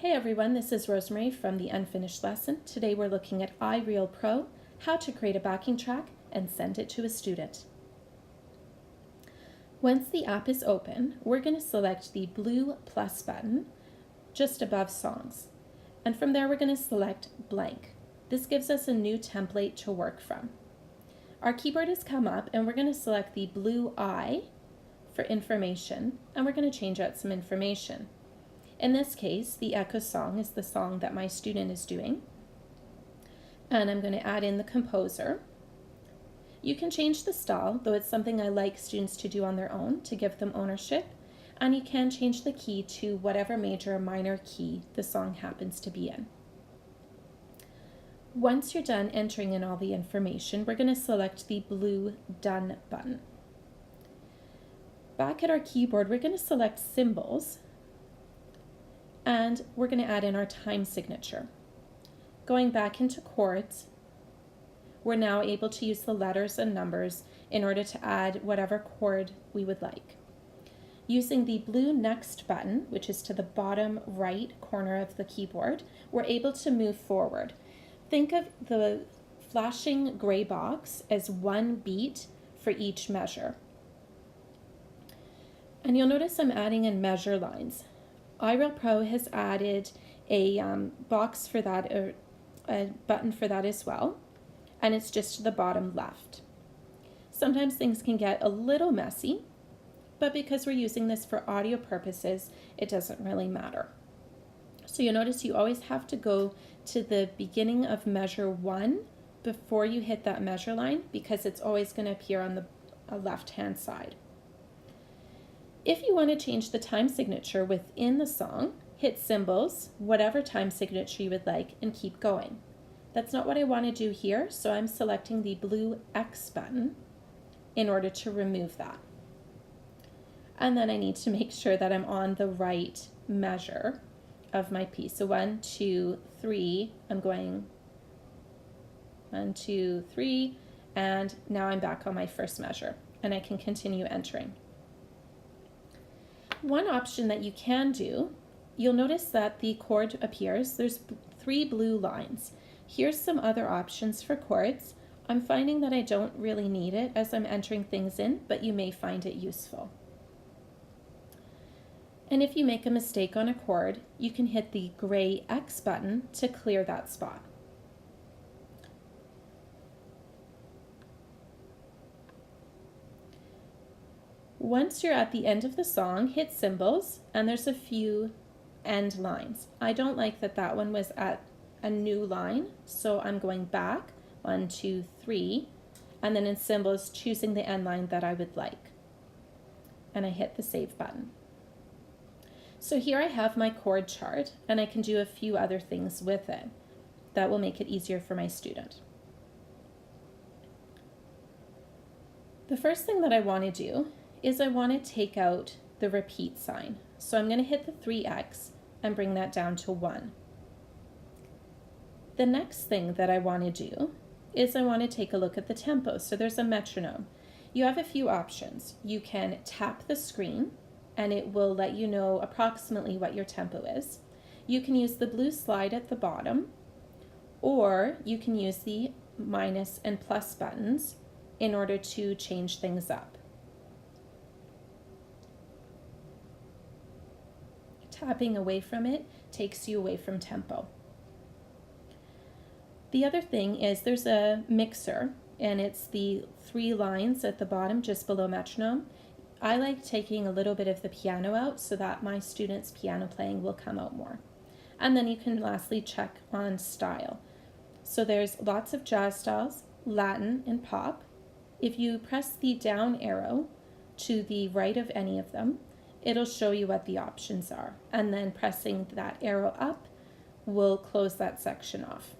Hey everyone, this is Rosemarie from the Unfinished Lesson. Today we're looking at iReal Pro, how to create a backing track and send it to a student. Once the app is open, we're going to select the blue plus button just above songs. And from there we're going to select blank. This gives us a new template to work from. Our keyboard has come up and we're going to select the blue I for information, and we're going to change out some information. In this case, the echo song is the song that my student is doing. And I'm going to add in the composer. You can change the style, though it's something I like students to do on their own to give them ownership. And you can change the key to whatever major or minor key the song happens to be in. Once you're done entering in all the information, we're going to select the blue Done button. Back at our keyboard, we're going to select Symbols. And we're going to add in our time signature. Going back into chords, we're now able to use the letters and numbers in order to add whatever chord we would like. Using the blue Next button, which is to the bottom right corner of the keyboard, we're able to move forward. Think of the flashing gray box as one beat for each measure. And you'll notice I'm adding in measure lines. iReal Pro has added a box for that, or a button for that as well, and it's just to the bottom left. Sometimes things can get a little messy, but because we're using this for audio purposes, it doesn't really matter. So you'll notice you always have to go to the beginning of measure 1 before you hit that measure line, because it's always going to appear on the left-hand side. If you want to change the time signature within the song, hit Symbols, whatever time signature you would like, and keep going. That's not what I want to do here, so I'm selecting the blue X button in order to remove that. And then I need to make sure that I'm on the right measure of my piece. So 1, 2, 3, I'm going 1, 2, 3, and now I'm back on my first measure, and I can continue entering. One option that you can do, you'll notice that the chord appears. There's 3 blue lines. Here's some other options for chords. I'm finding that I don't really need it as I'm entering things in, but you may find it useful. And if you make a mistake on a chord, you can hit the gray X button to clear that spot. Once you're at the end of the song, hit Symbols, and there's a few end lines. I don't like that that one was at a new line, so I'm going back, 1, 2, 3, and then in Symbols, choosing the end line that I would like. And I hit the Save button. So here I have my chord chart, and I can do a few other things with it that will make it easier for my student. The first thing that I want to do is I want to take out the repeat sign. So I'm going to hit the 3x and bring that down to 1. The next thing that I want to do is I want to take a look at the tempo. So there's a metronome. You have a few options. You can tap the screen and it will let you know approximately what your tempo is. You can use the blue slide at the bottom, or you can use the minus and plus buttons in order to change things up. Tapping away from it takes you away from tempo. The other thing is there's a mixer, and it's the 3 lines at the bottom just below metronome. I like taking a little bit of the piano out so that my students' piano playing will come out more. And then you can lastly check on style. So there's lots of jazz styles, Latin, and pop. If you press the down arrow to the right of any of them, it'll show you what the options are, and then pressing that arrow up will close that section off.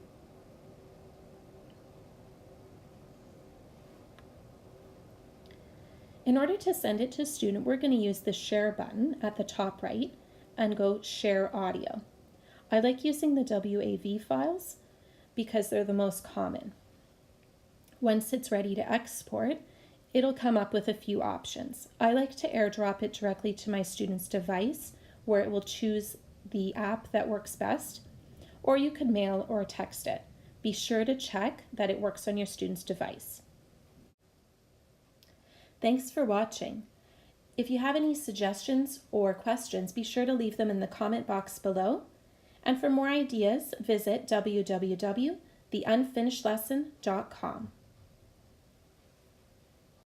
In order to send it to a student, we're going to use the Share button at the top right and go Share Audio. I like using the WAV files because they're the most common. Once it's ready to export, it'll come up with a few options. I like to airdrop it directly to my student's device, where it will choose the app that works best, or you can mail or text it. Be sure to check that it works on your student's device. Thanks for watching. If you have any suggestions or questions, be sure to leave them in the comment box below. And for more ideas, visit www.theunfinishedlesson.com.